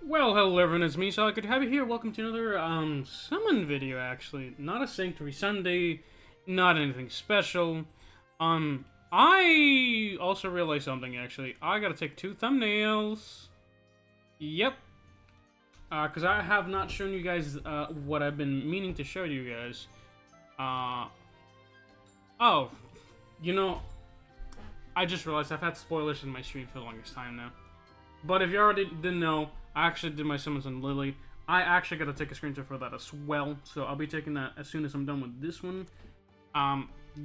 Well, hello everyone, it's me, so good to have you here. Welcome to another, summon video, actually. Not a Sanctuary Sunday, not anything special. I also realized something, actually. I gotta take 2 thumbnails. Yep. Because I have not shown you guys, what I've been meaning to show you guys. Oh, you know, I just realized I've had spoilers in my stream for the longest time now. But if you already didn't know, I actually did my summons on Lily. I actually gotta take a screenshot for that as well, so I'll be taking that as soon as I'm done with this one.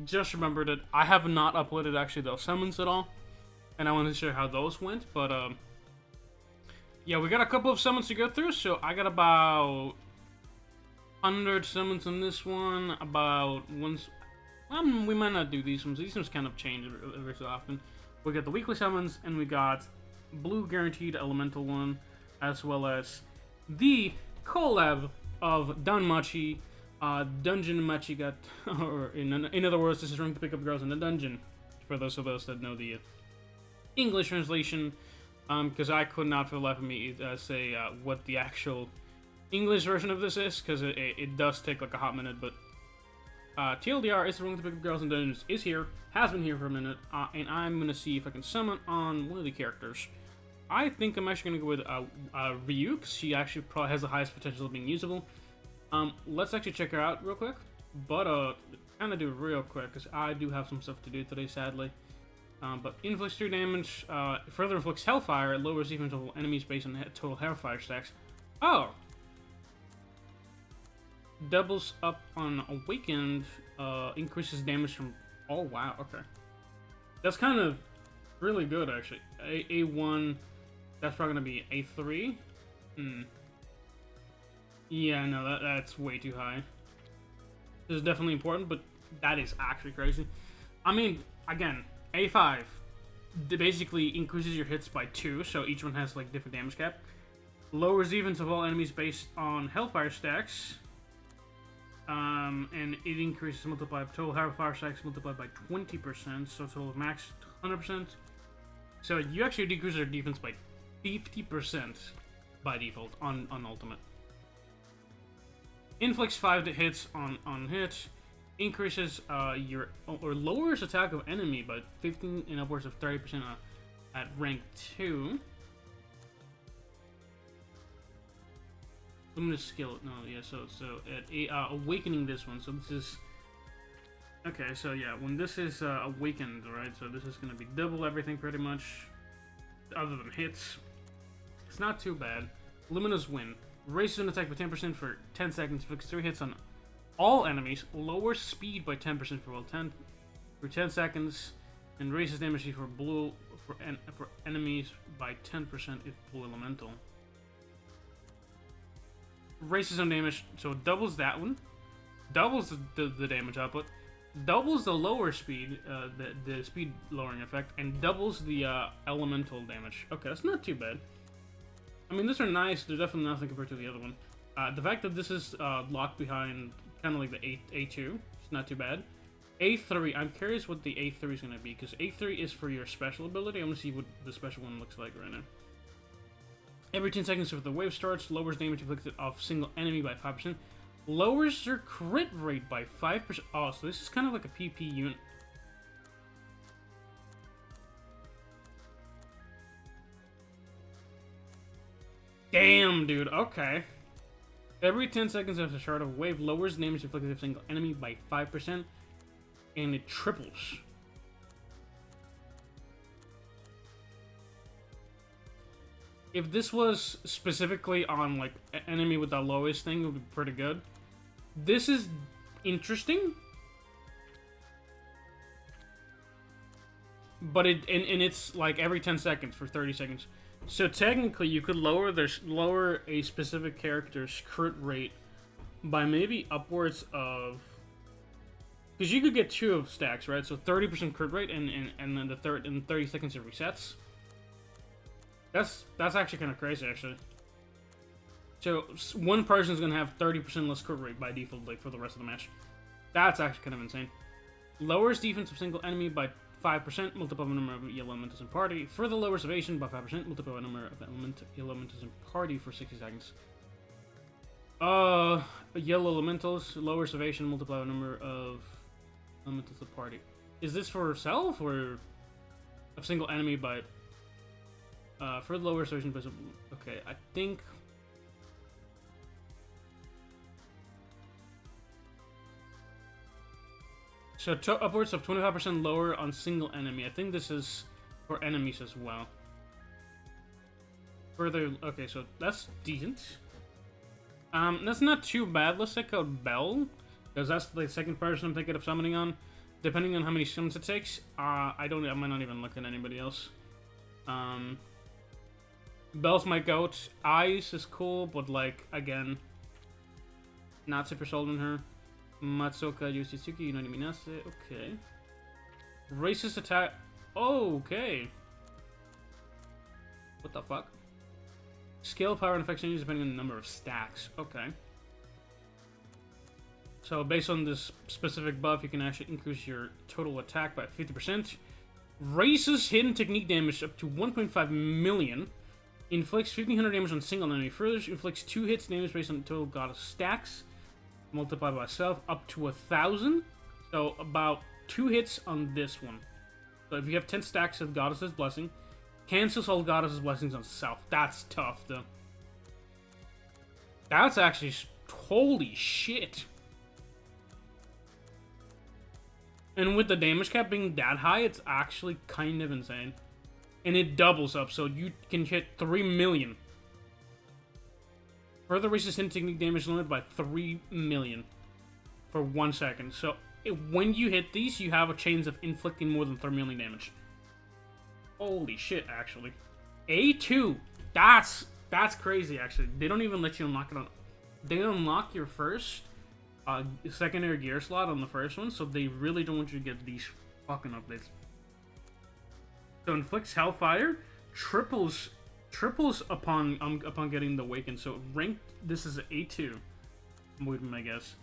Just remembered that I have not uploaded actually those summons at all, and I wanted to share how those went, but yeah, we got a couple of summons to go through, so I got about 100 summons on this one, about once. We might not do these ones kind of change every so often. We got the weekly summons, and we got blue guaranteed elemental one, as well as the collab of Danmachi, Dungeon Machi got, or in other words, this is Ring to Pick Up Girls in the Dungeon, for those of us that know the English translation, because I could not for the life of me say what the actual English version of this is, because it does take like a hot minute, but TLDR is the Ring to Pick Up Girls in Dungeons is here, has been here for a minute, and I'm going to see if I can summon on one of the characters. I think I'm actually going to go with Ryu, because she actually probably has the highest potential of being usable. Let's actually check her out real quick. But, kind of do it real quick, because I do have some stuff to do today, sadly. But inflicts 3 damage, further inflicts Hellfire, lowers even total enemies based on total Hellfire stacks. Oh! Doubles up on Awakened, increases damage from... Oh, wow, okay. That's kind of really good, actually. A1... That's probably going to be A3. Yeah, no, that's way too high. This is definitely important, but that is actually crazy. I mean, again, A5 basically increases your hits by 2, so each one has like different damage cap. Lowers evens of all enemies based on Hellfire stacks. And it increases total Hellfire stacks multiplied by 20%, so total max 100%. So you actually decrease your defense by 50% by default on ultimate. Inflicts 5 hits on hit, increases your or lowers attack of enemy by 15 and upwards of 30% at rank 2. Luminous skill. No, yeah. So at awakening this one. So this is okay. So yeah, when this is awakened, right? So this is gonna be double everything pretty much, other than hits. It's not too bad. Luminous Wind. Raises an attack by 10% for 10 seconds, inflicts 3 hits on all enemies, lowers speed by 10% for 10 seconds, and raises damage for enemies by 10% if blue elemental. Raises on damage, so it doubles that one, doubles the damage output, doubles the lower speed, the speed lowering effect, and doubles the elemental damage. Okay, that's not too bad. I mean, these are nice. They're definitely nothing compared to the other one. The fact that this is locked behind kind of like the A2, it's not too bad. A3, I'm curious what the A3 is going to be, because A3 is for your special ability. I'm going to see what the special one looks like right now. Every 10 seconds if the wave starts, lowers damage inflicted off single enemy by 5%. Lowers your crit rate by 5%. Oh, so this is kind of like a PP unit. Damn, dude. Okay. Every 10 seconds after the start of a wave, lowers damage inflicted of single enemy by 5%, and it triples. If this was specifically on like an enemy with the lowest thing, it would be pretty good. This is interesting, but it's like every 10 seconds for 30 seconds. So technically, you could lower a specific character's crit rate by maybe upwards of, because you could get 2 of stacks, right? So 30% crit rate, and then in 30 seconds it resets. That's actually kind of crazy, actually. So one person's gonna have 30% less crit rate by default, like for the rest of the match. That's actually kind of insane. Lowers defense of single enemy by 5%, multiply the number of yellow elementals in party. Further lowers evasion by 5%, multiply the number of yellow elementals in party for 60 seconds. Yellow elementals, lowers evasion, multiply the number of elementals in party. Is this for self or a single enemy by... further lowers evasion by... Okay, I think... So upwards of 25% lower on single enemy. I think this is for enemies as well. Further, okay, so that's decent. That's not too bad. Let's check out Bell, because that's the second person I'm thinking of summoning on. Depending on how many summons it takes, I might not even look at anybody else. Bell's my goat. Ice is cool, but like again, not super sold on her. Matsuoka Yoshitsuki Unani Minase, okay. Racist attack. Oh, okay. What the fuck? Scale, power, and effect changes depending on the number of stacks. Okay. So based on this specific buff, you can actually increase your total attack by 50%. Raises hidden technique damage up to 1.5 million. Inflicts 1500 damage on single enemy. Further inflicts 2 hits damage based on total goddess stacks. Multiplied by self up to 1,000. So about 2 hits on this one. So if you have 10 stacks of Goddess's Blessing, cancels all Goddess's Blessings on self. That's tough though. That's actually holy shit. And with the damage cap being that high, it's actually kind of insane. And it doubles up, so you can hit 3 million. Further raises hit technique damage limit by 3 million for 1 second. So when you hit these, you have a chance of inflicting more than 3 million damage. Holy shit, actually. A2. That's crazy, actually. They don't even let you unlock it on... They unlock your first secondary gear slot on the first one, so they really don't want you to get these fucking updates. So inflicts Hellfire, triples upon getting the Awaken. So ranked, this is A2. I guess.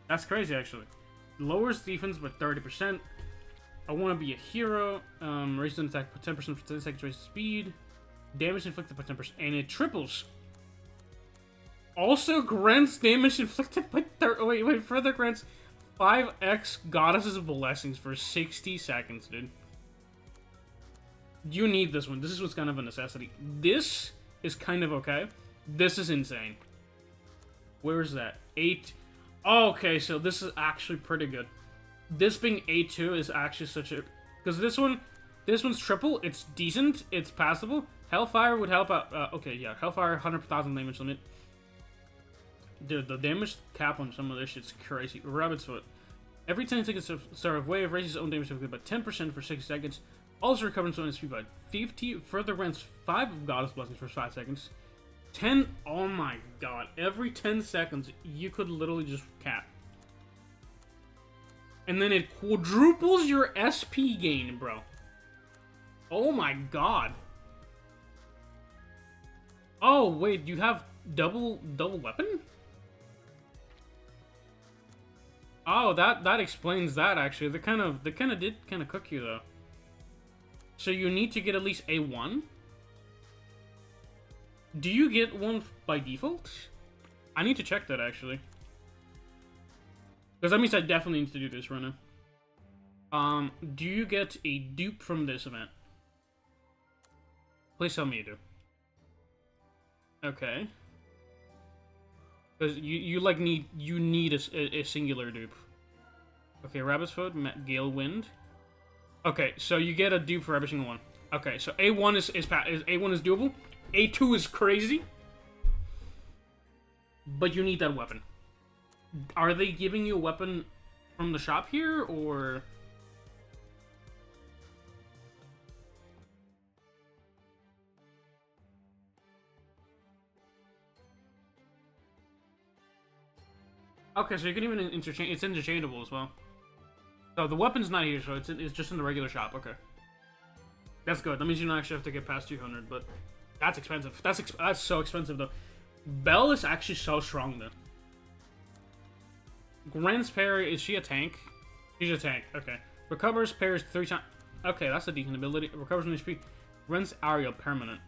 That's crazy, actually. Lowers defense by 30%. I want to be a hero. Raises attack by 10% for 10 seconds, raises speed. Damage inflicted by 10%. And it triples. Also grants damage inflicted by 30... Wait, further grants 5x Goddess's Blessings for 60 seconds, dude. You need this one. This is what's kind of a necessity. This is kind of okay. This is insane. Where is that? 8. Oh, okay, so this is actually pretty good. This being A2 is actually such a... Because this one's triple. It's decent. It's passable. Hellfire would help out... okay, yeah. Hellfire, 100,000 damage limit. Dude, the damage cap on some of this shit's crazy. Rabbit's Foot. Every 10 seconds of start of wave, raises its own damage by 10% for 60 seconds. Also recovers its own speed by 50. Further grants 5 Goddess Blessings for 5 seconds. 10. Oh my god. Every 10 seconds, you could literally just cap. And then it quadruples your SP gain, bro. Oh my god. Oh, wait. You have double weapon? Oh, that explains that, actually. They kind of did cook you, though. So you need to get at least A1? Do you get one by default? I need to check that, actually. Because that means I definitely need to do this right now. Do you get a dupe from this event? Please tell me you do. Okay. Because you need a singular dupe. Okay, Rabbit's Foot, Gale Wind. Okay, so you get a dupe for every single one. Okay, so A1 is A1 is doable. A2 is crazy. But you need that weapon. Are they giving you a weapon from the shop here, or... Okay, so you can even interchange. It's interchangeable as well. So the weapon's not here, so it's just in the regular shop. Okay, that's good. That means you don't actually have to get past 200, but that's expensive. That's so expensive though. Belle is actually so strong though. Grant's parry, is she a tank? She's a tank. Okay. Recovers parries 3 times. Okay, that's a decent ability. Recovers from HP. Rents area permanent.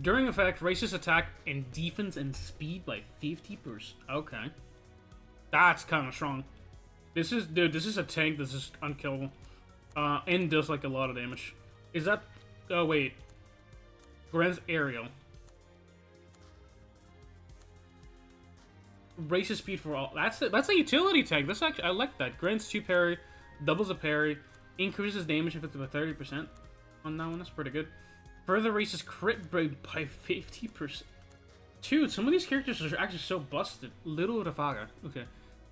During effect, raises attack and defense and speed by 50%. Okay. That's kind of strong. This is, dude, this is a tank that's just unkillable. And does, like, a lot of damage. Is that... Oh, wait. Grants aerial. Raises speed for all. That's a utility tank. That's actually, I like that. Grants 2 parry, doubles a parry, increases damage inflicted by 30% on that one. That's pretty good. Further raises crit rate by 50%. Dude, some of these characters are actually so busted. Little Rafaga. Okay.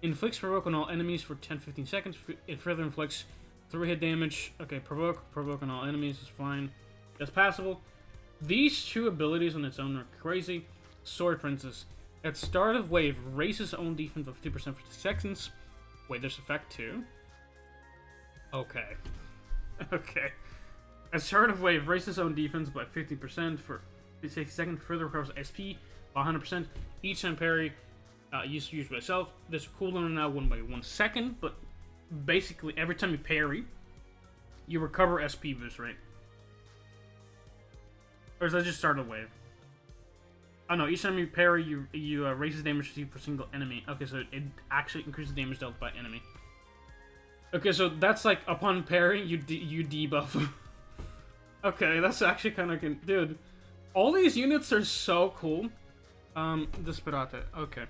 Inflicts provoke on all enemies for 10-15 seconds. It further inflicts 3-hit damage. Okay, provoke on all enemies is fine. That's passable. These two abilities on its own are crazy. Sword Princess. At start of wave, raises own defense by 50% for 2 seconds. Wait, there's effect too? Okay. Okay. At start of wave, raises own defense by 50% for 60 seconds. Further recovers SP by 100%. Each time parry used by itself. There's a cooldown now 1 by 1 second, but basically every time you parry, you recover SP boost, right? Or is that just start of wave? Oh no, each time you parry, you raises damage received per single enemy. Okay, so it actually increases damage dealt by enemy. Okay, so that's like, upon parry, you debuff. Okay, that's actually kind of... Dude, all these units are so cool. Desperate. Okay.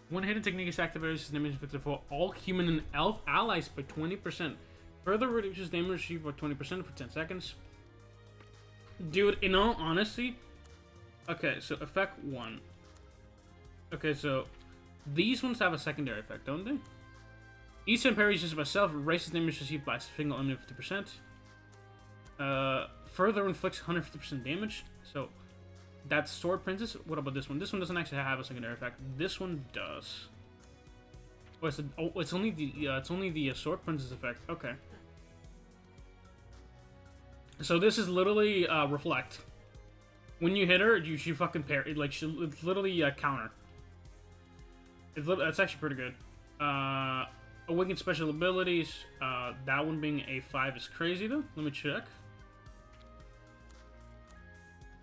One hidden technique is activated as damage inflicted for all human and elf allies by 20%. Further reduces damage received by 20% for 10 seconds. Dude, in all honesty... Okay, so effect 1. Okay, so... These ones have a secondary effect, don't they? Each time parry uses by itself, raises damage received by a single enemy 50%. Further inflicts 150% damage. So... That's Sword Princess. What about this one? This one doesn't actually have a secondary effect. This one does. Oh, it's only the Sword Princess effect. Okay. So this is literally reflect. When you hit her, she fucking parry. Like it's literally counter. That's actually pretty good. Awakened special abilities. That one being a 5 is crazy though. Let me check.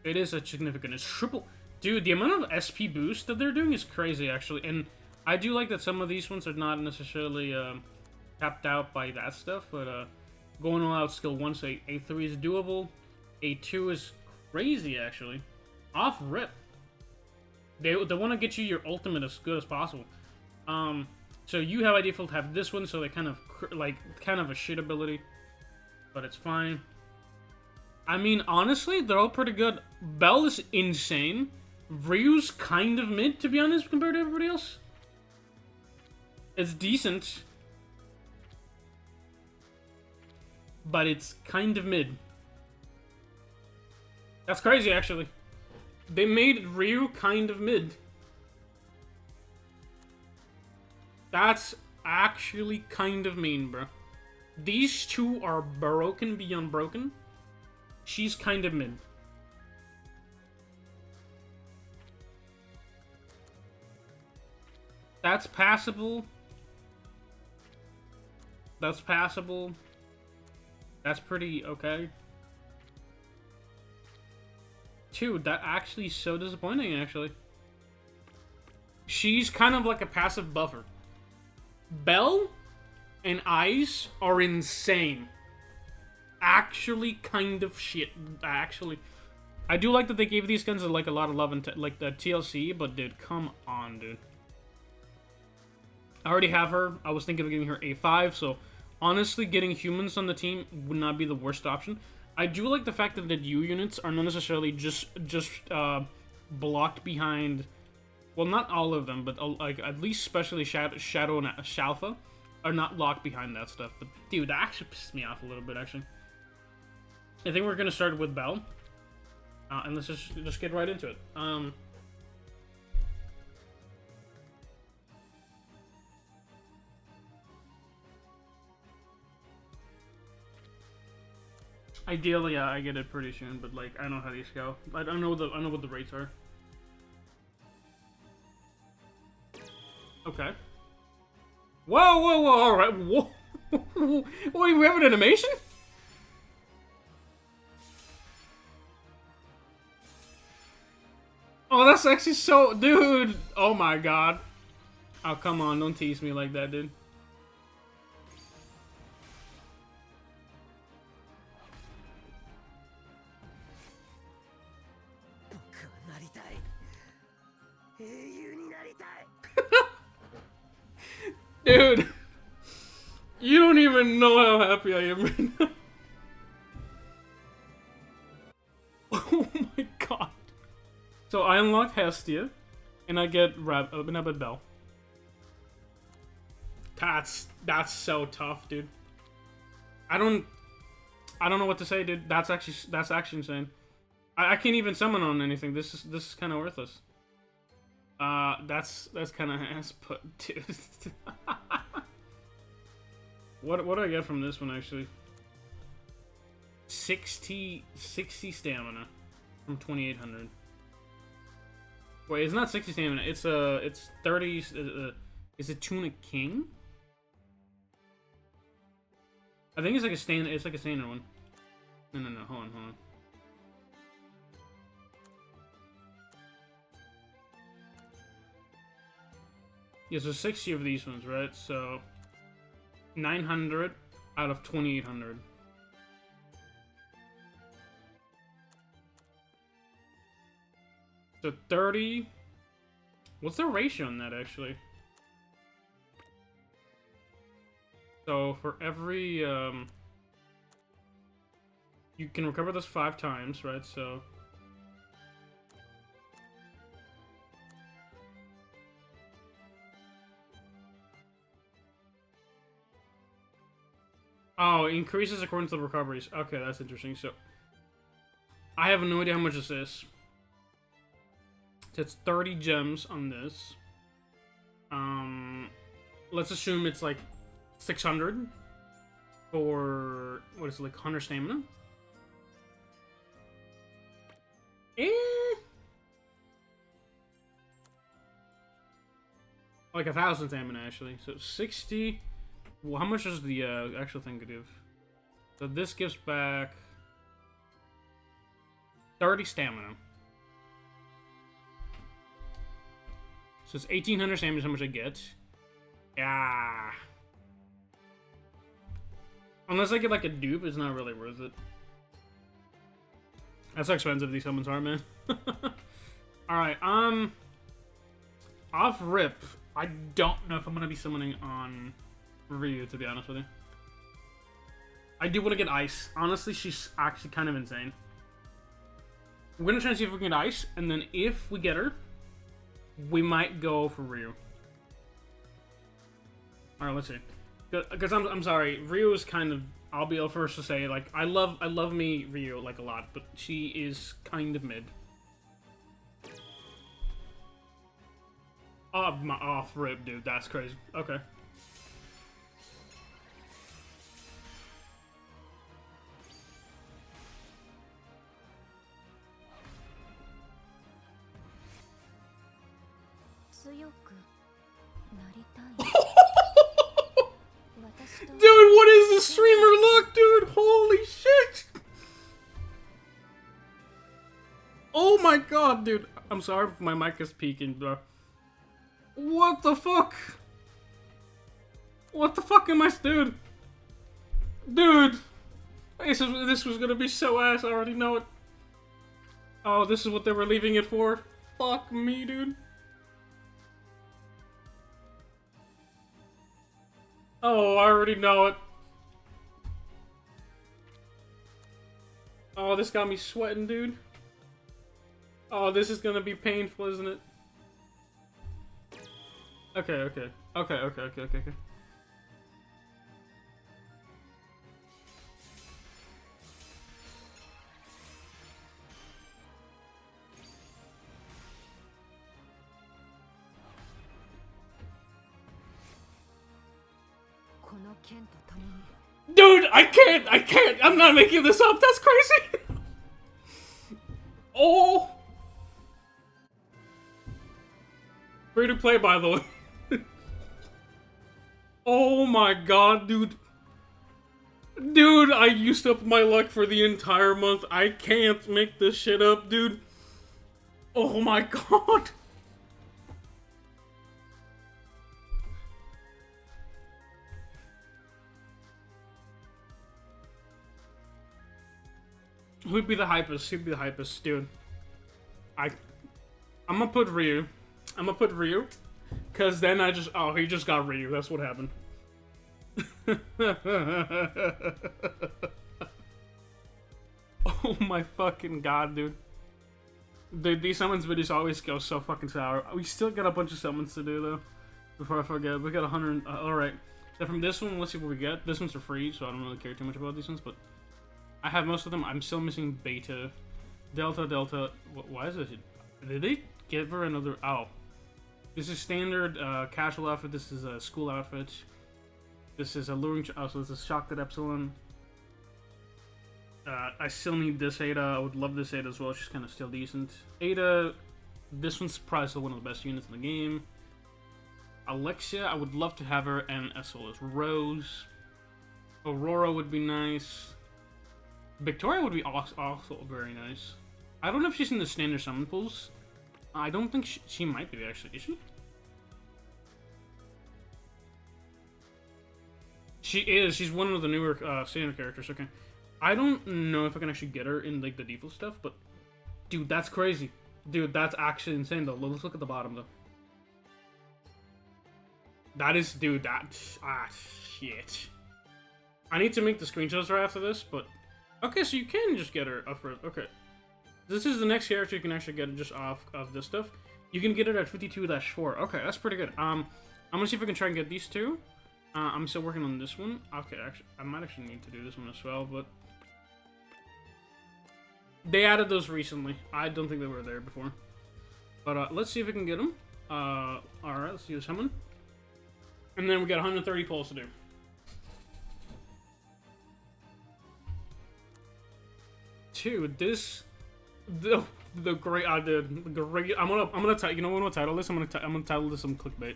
It is a significant. It's triple. Dude, the amount of SP boost that they're doing is crazy, actually. And I do like that some of these ones are not necessarily tapped out by that stuff. But going all out skill 1, so A3 is doable. A2 is crazy, actually. Off rip. They want to get you your ultimate as good as possible. So you have by default have this one, so they kind of a shit ability. But it's fine. I mean, honestly, they're all pretty good. Bell is insane. Ryu's kind of mid, to be honest, compared to everybody else. It's decent. But it's kind of mid. That's crazy, actually. They made Ryu kind of mid. That's actually kind of mean, bro. These two are broken beyond broken. She's kind of mid. That's passable. That's passable. That's pretty okay. Dude, that actually is so disappointing, actually. She's kind of like a passive buffer. Bell and Ice are insane. Actually kind of shit. Actually, I do like that they gave these guns like a lot of love and like the TLC, but dude, come on, dude. I already have her. I was thinking of giving her A5, so honestly, getting humans on the team would not be the worst option. I do like the fact that the U units are not necessarily just blocked behind. Well, not all of them, but like at least especially Shadow and Shalfa are not locked behind that stuff. But dude, that actually pissed me off a little bit, actually. I think we're gonna start with Bell, and let's just get right into it. Ideally, I get it pretty soon, but like I know how these go. I don't know what the rates are. Okay. Whoa! All right. Whoa! Wait, we have an animation? Oh, that's actually so... Dude! Oh my god. Oh, come on. Don't tease me like that, dude. Dude! You don't even know how happy I am right now. Oh my god. So I unlock Hestia, and I get Rabbit Bell. That's so tough, dude. I don't know what to say, dude. That's actually insane. I can't even summon on anything. This is kind of worthless. That's kind of ass, but dude. What do I get from this one actually? 60 stamina from 2800. Wait, it's not 60 stamina. It's 30. Is it Tuna King? I think it's like a standard. It's like a standard one. No. Hold on. Yeah, so 60 of these ones, right? So 900 out of 2800. So 30. What's the ratio on that actually? So for every you can recover this 5 times, right? So oh, it increases according to the recoveries. Okay, that's interesting. So I have no idea how much this is. So it's 30 gems on this. Let's assume it's like 600 for what is it, like 100 stamina? Like 1,000 stamina actually. So 60. Well, how much does the actual thing give? So this gives back 30 stamina. So it's 1,800 stamina is how much I get. Yeah. Unless I get like a dupe, it's not really worth it. That's how expensive these summons are, man. Alright, off rip, I don't know if I'm gonna be summoning on Ryu, to be honest with you. I do want to get Ice. Honestly, she's actually kind of insane. We're gonna try and see if we can get Ice, and then if we get her, we might go for Ryu. Alright, let's see. Because I'm sorry, Ryu is kind of... I'll be the first to say, like, I love me Ryu, like, a lot, but she is kind of mid. Oh, my off rip, dude. That's crazy. Okay. Dude, what is the streamer look, dude? Holy shit! Oh my god, dude. I'm sorry if my mic is peaking, bro. What the fuck? What the fuck am I, dude? Dude! This was gonna be so ass, I already know it. Oh, this is what they were leaving it for? Fuck me, dude. Oh, I already know it. Oh, this got me sweating, dude. Oh, this is gonna be painful, isn't it? Okay. Dude, I can't! I'm not making this up, that's crazy! Oh! Free to play, by the way. Oh my god, dude. Dude, I used up my luck for the entire month. I can't make this shit up, dude. Oh my god. Who'd be the hypest? Who'd be the hypest, dude? I'm gonna put Ryu. I'm gonna put Ryu. Cause then oh, he just got Ryu. That's what happened. Oh my fucking god, dude. Dude, these summons videos always go so fucking sour. We still got a bunch of summons to do, though. Before I forget, we got 100... alright. So from this one, let's see what we get. This one's for free, so I don't really care too much about these ones, but... I have most of them. I'm still missing Beta. Delta. Why is this? Did they give her another... Oh. This is standard casual outfit. This is a school outfit. This is alluring... Oh, so this is Chocolate Epsilon. I still need this Ada. I would love this Ada as well. She's kind of still decent. Ada, this one's probably still one of the best units in the game. Alexia, I would love to have her, and as well as Rose. Aurora would be nice. Victoria would be also very nice. I don't know if she's in the standard summon pools. I don't think she might be, actually. Is she? She is. She's one of the newer standard characters. Okay. I don't know if I can actually get her in like the default stuff, but dude, that's crazy. Dude, that's actually insane though. Let's look at the bottom though. That is, dude, shit. I need to make the screenshots right after this, but okay, so you can just get her up for okay. This is the next character you can actually get just off of this stuff. You can get it at 52-4. Okay, that's pretty good. I'm gonna see if I can try and get these two. I'm still working on this one. Okay, actually, I might actually need to do this one as well, but they added those recently. I don't think they were there before. But let's see if we can get them. Alright, let's use someone. And then we got 130 polls to do. Dude, this the great the great I'm gonna title, you know what I'm gonna title this? I'm gonna title this some clickbait.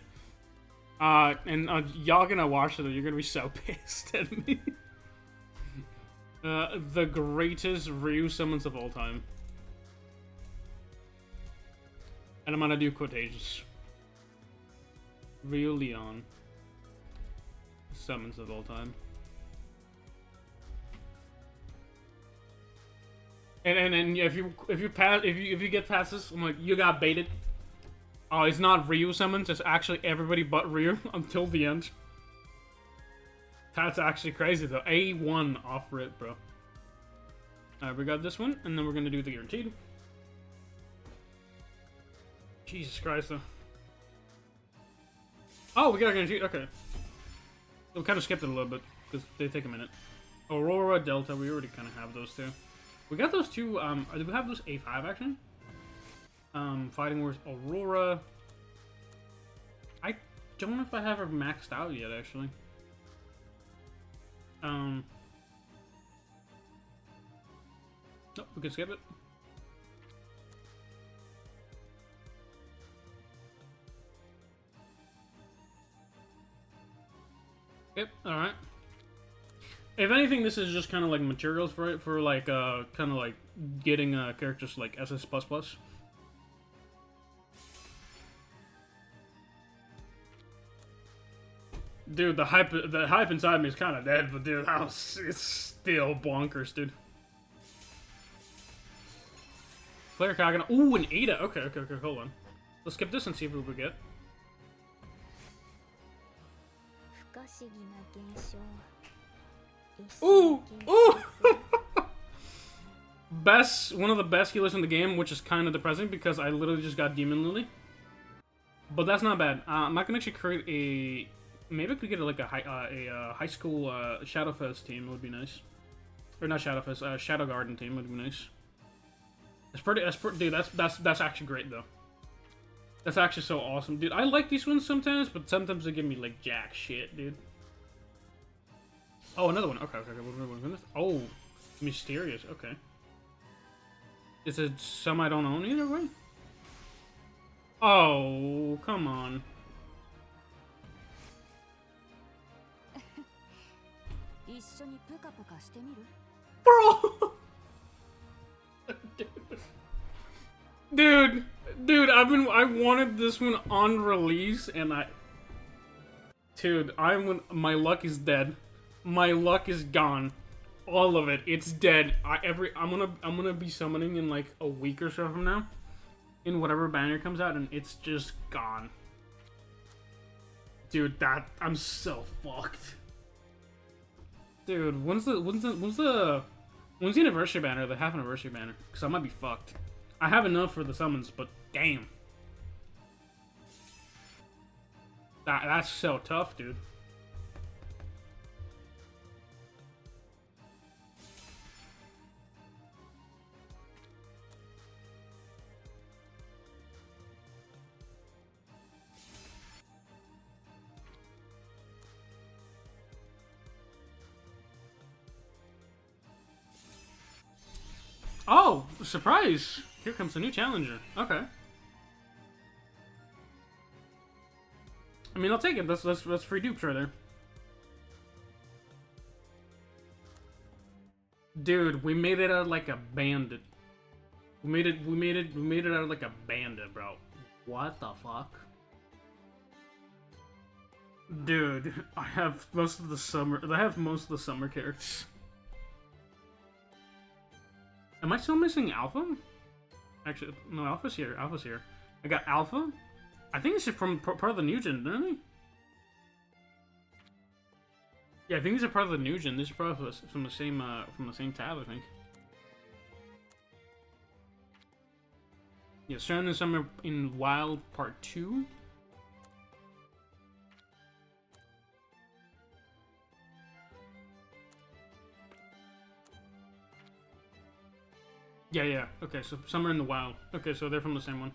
And y'all gonna watch it, you're gonna be so pissed at me. The greatest Ryu summons of all time. And I'm gonna do quotations. Ryu Lion. Summons of all time. And if you get past this, I'm like, you got baited. Oh, it's not Ryu summons, it's actually everybody but Ryu until the end. That's actually crazy though. A1 off rip, bro. Alright, we got this one, and then we're gonna do the guaranteed. Jesus Christ though. Oh, we got a guaranteed, okay. We kind of skipped it a little bit, because they take a minute. Aurora, Delta, we already kind of have those two. We got those two, do we have those A5 actually? Fighting Wars, Aurora. I don't know if I have her maxed out yet, actually. Nope, we can skip it. Yep, alright. If anything, this is just kind of like materials for it, for like, kind of like getting characters like SS++. Dude, the hype inside me is kind of dead, but dude, it's still bonkers, dude. Player Kagana. Ooh, an Ada. Okay, hold on. Let's skip this and see what we get. Ooh! One of the best healers in the game, which is kind of depressing because I literally just got Demon Lily. But that's not bad. I'm not gonna actually create a... Maybe I could get like a high school Shadowfest team. It would be nice. Or not Shadowfest, Shadow Garden team would be nice. Dude, that's actually great though. That's actually so awesome, dude. I like these ones sometimes, but sometimes they give me like jack shit, dude. Oh, another one. Okay. Oh, mysterious. Okay. Is it some I don't own either way? Oh, come on. Bro! Dude, I wanted this one on release, and dude, my luck is dead. My luck is gone. All of it, it's dead. I'm gonna be summoning in like a week or so from now, in whatever banner comes out, and it's just gone. Dude, I'm so fucked. Dude, when's the anniversary banner? The half anniversary banner? Because I might be fucked. I have enough for the summons, but damn. That's so tough, dude. Oh, surprise! Here comes a new challenger. Okay. I mean, I'll take it. That's free dupes right there. Dude, we made it out like a bandit. We made it out like a bandit, bro. What the fuck? Dude, I have most of the summer characters. Am I still missing Alpha? Actually, no, Alpha's here. Alpha's here. I got Alpha. I think this is from part of the new gen, didn't he? Yeah, I think these are part of the new gen. This is probably from the same tab, I think. Yeah, Sun and Summer in Wild Part 2. Yeah. Okay, so Summer in the Wild. Okay, so they're from the same one.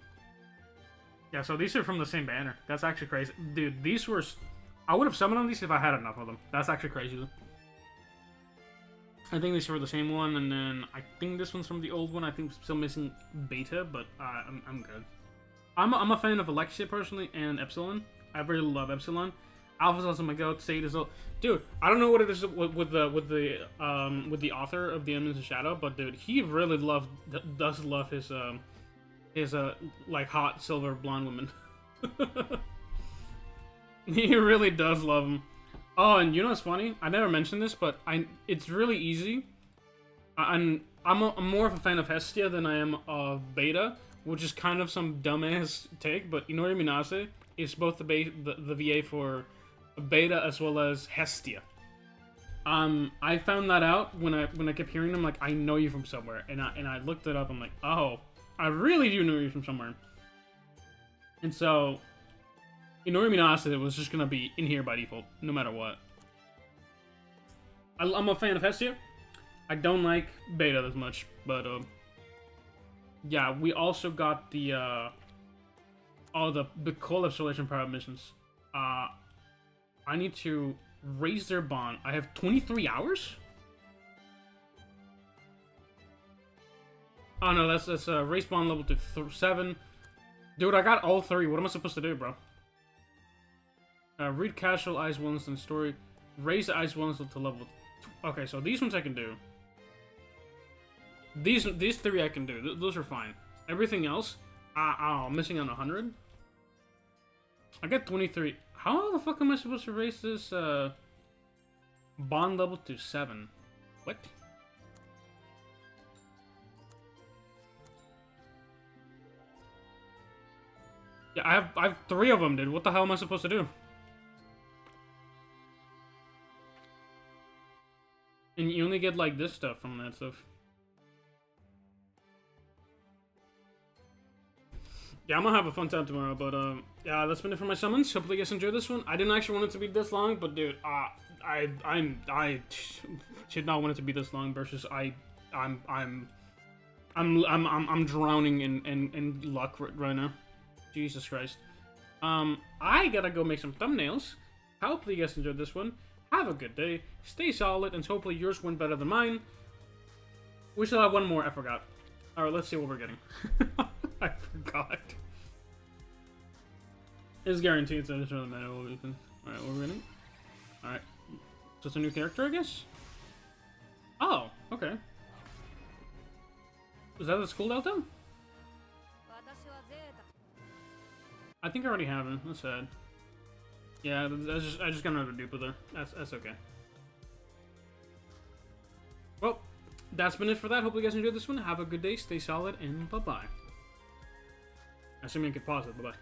Yeah, so these are from the same banner. That's actually crazy. Dude, these were... I would have summoned on these if I had enough of them. That's actually crazy. I think these were the same one, and then I think this one's from the old one. I think still missing Beta, but I'm good. I'm a fan of Alexia, personally, and Epsilon. I really love Epsilon. Alpha's also my goat. Sade is... Dude, I don't know what it is with the author of The Eminence of Shadow, but dude, he really does love his like hot silver blonde women. He really does love them. Oh, and you know what's funny? I never mentioned this, but it's really easy. I'm more of a fan of Hestia than I am of Beta, which is kind of some dumbass take. But Inori Minase is both the VA for Beta as well as Hestia. I found that out when I kept hearing them. Like, I know you from somewhere, and I looked it up. I'm like, oh, I really do know you from somewhere. And so, Inori Minase was just gonna be in here by default, no matter what. I'm a fan of Hestia. I don't like Beta as much, but yeah, we also got the Coal Isolation Power missions. I need to raise their bond. I have 23 hours? Oh no, that's raise bond level to 7. Dude, I got all 3. What am I supposed to do, bro? Read casual Ice Ones and story. Raise the Ice Ones to level 2. Okay, so these ones I can do. These 3 I can do. Those are fine. Everything else, I'm missing on 100. I got 23. How the fuck am I supposed to raise this bond level to 7? What? Yeah, I have 3 of them, dude. What the hell am I supposed to do? And you only get like this stuff from that stuff. Yeah, I'm gonna have a fun time tomorrow, but yeah, that's been it for my summons. Hopefully you guys enjoyed this one. I didn't actually want it to be this long, but dude, I did not want it to be this long. Versus I'm drowning in luck right now. Jesus Christ. I gotta go make some thumbnails. Hopefully you guys enjoyed this one. Have a good day. Stay solid, and hopefully yours went better than mine. We still have one more. I forgot. All right, let's see what we're getting. I forgot. It's guaranteed, so it doesn't really matter what we can. Alright, what we're getting? Alright. So it's a new character, I guess? Oh, okay. Was that the school delta? I think I already have it. That's sad. Yeah, I just got another dupe with her. That's okay. Well, that's been it for that. Hope you guys enjoyed this one. Have a good day, stay solid, and bye-bye. Assuming I can pause it. Bye-bye.